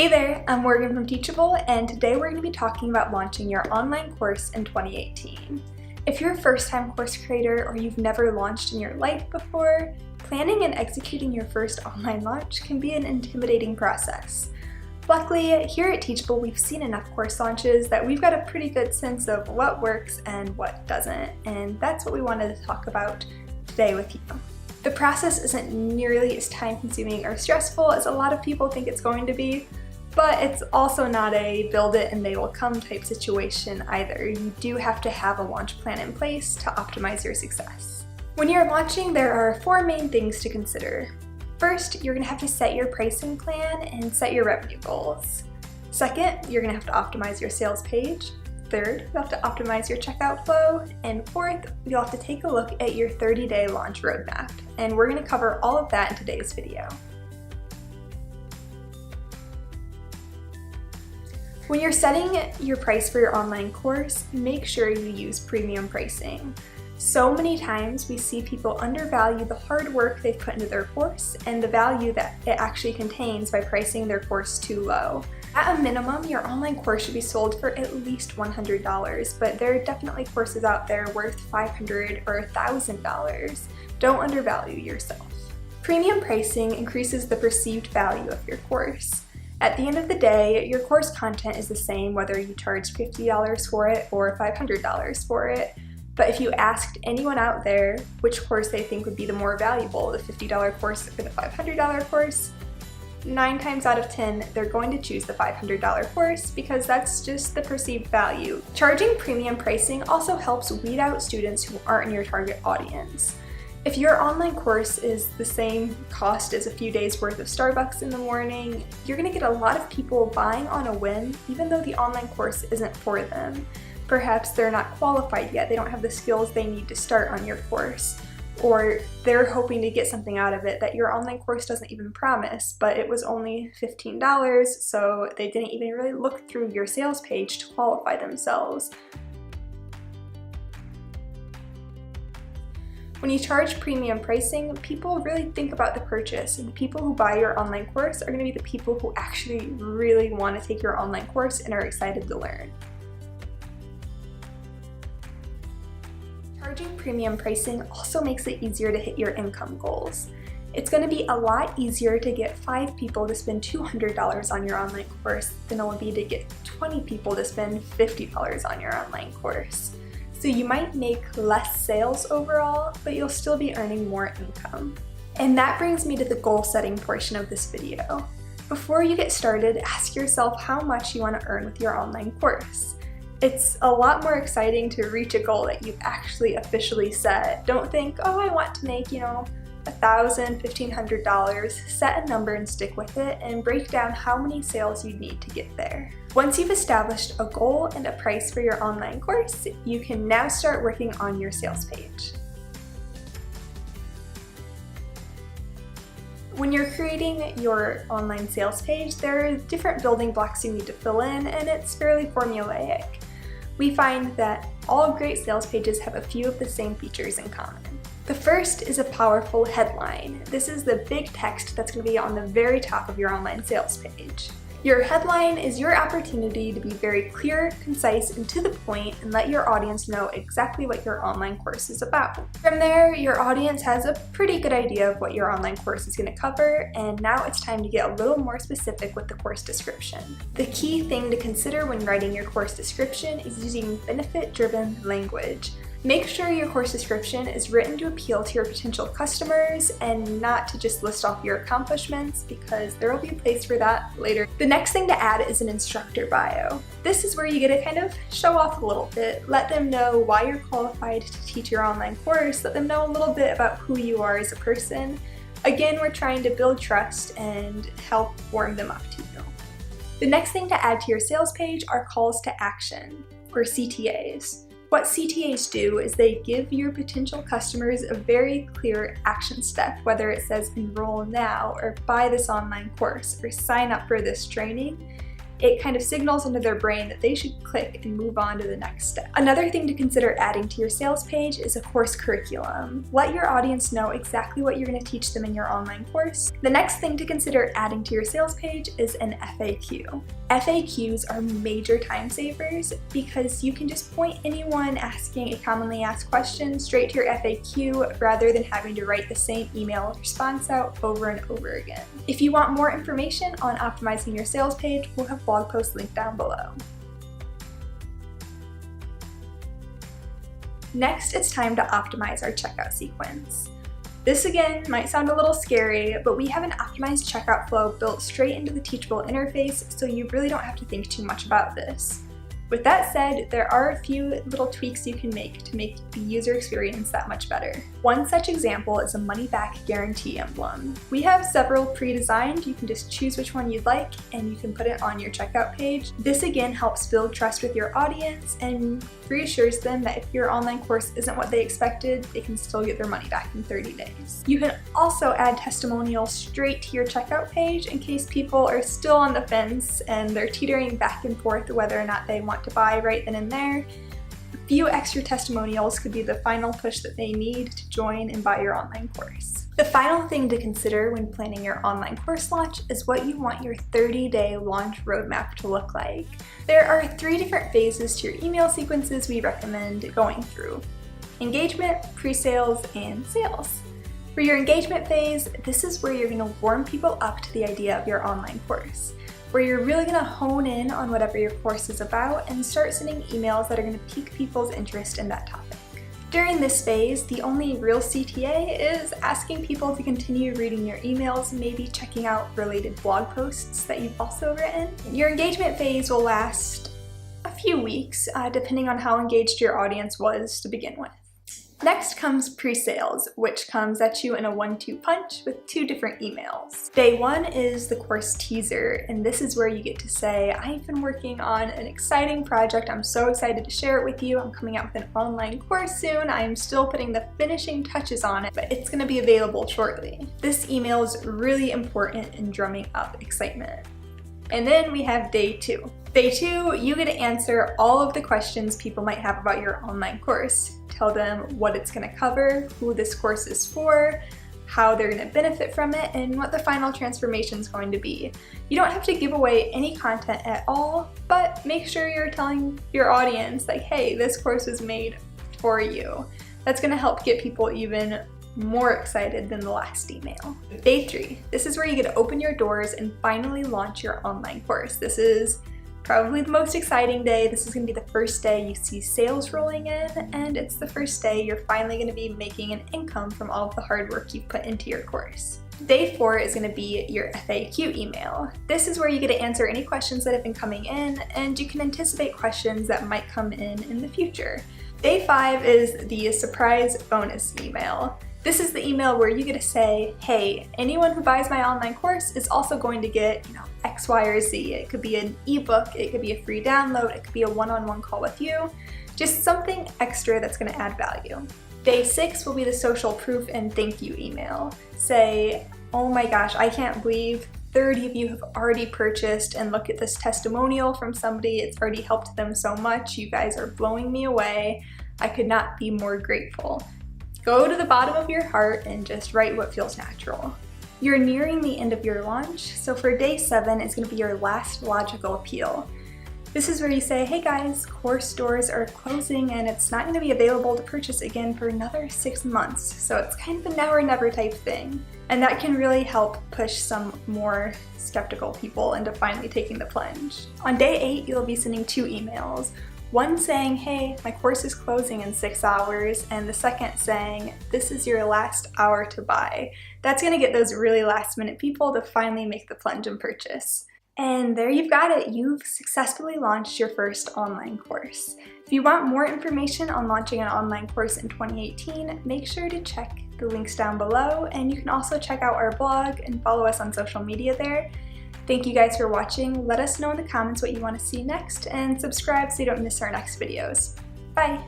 Hey there, I'm Morgan from Teachable, and today we're going to be talking about launching your online course in 2018. If you're a first-time course creator or you've never launched in your life before, planning and executing your first online launch can be an intimidating process. Luckily, here at Teachable, we've seen enough course launches that we've got a pretty good sense of what works and what doesn't, and that's what we wanted to talk about today with you. The process isn't nearly as time-consuming or stressful as a lot of people think it's going to be, but it's also not a build it and they will come type situation either. You do have to have a launch plan in place to optimize your success. When you're launching, there are 4 main things to consider. First, you're going to have to set your pricing plan and set your revenue goals. Second, you're going to have to optimize your sales page. Third, you'll have to optimize your checkout flow. And fourth, you'll have to take a look at your 30-day launch roadmap. And we're going to cover all of that in today's video. When you're setting your price for your online course, make sure you use premium pricing. So many times we see people undervalue the hard work they've put into their course and the value that it actually contains by pricing their course too low. At a minimum, your online course should be sold for at least $100, but there are definitely courses out there worth $500 or $1,000. Don't undervalue yourself. Premium pricing increases the perceived value of your course. At the end of the day, your course content is the same whether you charge $50 for it or $500 for it. But if you asked anyone out there which course they think would be the more valuable, the $50 course or the $500 course, 9 times out of 10, they're going to choose the $500 course because that's just the perceived value. Charging premium pricing also helps weed out students who aren't in your target audience. If your online course is the same cost as a few days worth of Starbucks in the morning, you're going to get a lot of people buying on a whim even though the online course isn't for them. Perhaps they're not qualified yet, they don't have the skills they need to start on your course, or they're hoping to get something out of it that your online course doesn't even promise, but it was only $15, so they didn't even really look through your sales page to qualify themselves. When you charge premium pricing, people really think about the purchase, and the people who buy your online course are going to be the people who actually really want to take your online course and are excited to learn. Charging premium pricing also makes it easier to hit your income goals. It's going to be a lot easier to get 5 people to spend $200 on your online course than it will be to get 20 people to spend $50 on your online course. So you might make less sales overall, but you'll still be earning more income. And that brings me to the goal setting portion of this video. Before you get started, ask yourself how much you want to earn with your online course. It's a lot more exciting to reach a goal that you've actually officially set. Don't think, oh, I want to make, $1,000, $1,500. Set a number and stick with it, and break down how many sales you need to get there. Once you've established a goal and a price for your online course, you can now start working on your sales page. When you're creating your online sales page, there are different building blocks you need to fill in, and it's fairly formulaic. We find that all great sales pages have a few of the same features in common. The first is a powerful headline. This is the big text that's going to be on the very top of your online sales page. Your headline is your opportunity to be very clear, concise, and to the point and let your audience know exactly what your online course is about. From there, your audience has a pretty good idea of what your online course is going to cover, and now it's time to get a little more specific with the course description. The key thing to consider when writing your course description is using benefit-driven language. Make sure your course description is written to appeal to your potential customers and not to just list off your accomplishments, because there will be a place for that later. The next thing to add is an instructor bio. This is where you get to kind of show off a little bit, let them know why you're qualified to teach your online course, let them know a little bit about who you are as a person. Again, we're trying to build trust and help warm them up to you. The next thing to add to your sales page are calls to action, or CTAs. What CTAs do is they give your potential customers a very clear action step, whether it says enroll now or buy this online course or sign up for this training. it kind of signals into their brain that they should click and move on to the next step. Another thing to consider adding to your sales page is a course curriculum. Let your audience know exactly what you're going to teach them in your online course. The next thing to consider adding to your sales page is an FAQ. FAQs are major time savers because you can just point anyone asking a commonly asked question straight to your FAQ rather than having to write the same email response out over and over again. If you want more information on optimizing your sales page, we'll have blog posts linked down below. Next, it's time to optimize our checkout sequence. This again might sound a little scary, but we have an optimized checkout flow built straight into the Teachable interface, so you really don't have to think too much about this. With that said, there are a few little tweaks you can make to make the user experience that much better. One such example is a money-back guarantee emblem. We have several pre-designed. You can just choose which one you'd like and you can put it on your checkout page. This again helps build trust with your audience and reassures them that if your online course isn't what they expected, they can still get their money back in 30 days. You can also add testimonials straight to your checkout page in case people are still on the fence and they're teetering back and forth whether or not they want to buy right then and there. A few extra testimonials could be the final push that they need to join and buy your online course. The final thing to consider when planning your online course launch is what you want your 30-day launch roadmap to look like. There are 3 different phases to your email sequences we recommend going through: engagement, pre-sales, and sales. For your engagement phase, this is where you're going to warm people up to the idea of your online course, where you're really going to hone in on whatever your course is about and start sending emails that are going to pique people's interest in that topic. During this phase, the only real CTA is asking people to continue reading your emails, maybe checking out related blog posts that you've also written. Your engagement phase will last a few weeks, depending on how engaged your audience was to begin with. Next comes pre-sales, which comes at you in a 1-2 punch with 2 different emails. Day 1 is the course teaser, and this is where you get to say, I've been working on an exciting project, I'm so excited to share it with you, I'm coming out with an online course soon, I'm still putting the finishing touches on it, but it's going to be available shortly. This email is really important in drumming up excitement. And then we have day 2. Day 2, you get to answer all of the questions people might have about your online course. Tell them what it's going to cover, who this course is for, how they're going to benefit from it, and what the final transformation is going to be. You don't have to give away any content at all, but make sure you're telling your audience like, hey, this course was made for you. That's going to help get people even more excited than the last email. Day 3, this is where you get to open your doors and finally launch your online course. This is probably the most exciting day. This is going to be the first day you see sales rolling in, and it's the first day you're finally going to be making an income from all of the hard work you've put into your course. Day 4 is going to be your FAQ email. This is where you get to answer any questions that have been coming in, and you can anticipate questions that might come in the future. Day 5 is the surprise bonus email. This is the email where you get to say, hey, anyone who buys my online course is also going to get, X, Y, or Z. It could be an ebook, it could be a free download, it could be a one-on-one call with you, just something extra that's going to add value. Day 6 will be the social proof and thank you email. Say, oh my gosh, I can't believe 30 of you have already purchased, and look at this testimonial from somebody, it's already helped them so much, you guys are blowing me away, I could not be more grateful. Go to the bottom of your heart and just write what feels natural. You're nearing the end of your launch, so for day 7, it's going to be your last logical appeal. This is where you say, hey guys, course doors are closing and it's not going to be available to purchase again for another 6 months. So it's kind of a now or never type thing. And that can really help push some more skeptical people into finally taking the plunge. On day 8, you'll be sending 2 emails. One saying, hey, my course is closing in 6 hours, and the second saying, this is your last hour to buy. That's going to get those really last minute people to finally make the plunge and purchase. And there you've got it, you've successfully launched your first online course. If you want more information on launching an online course in 2018, make sure to check the links down below, and you can also check out our blog and follow us on social media there. Thank you guys for watching. Let us know in the comments what you want to see next, and subscribe so you don't miss our next videos. Bye!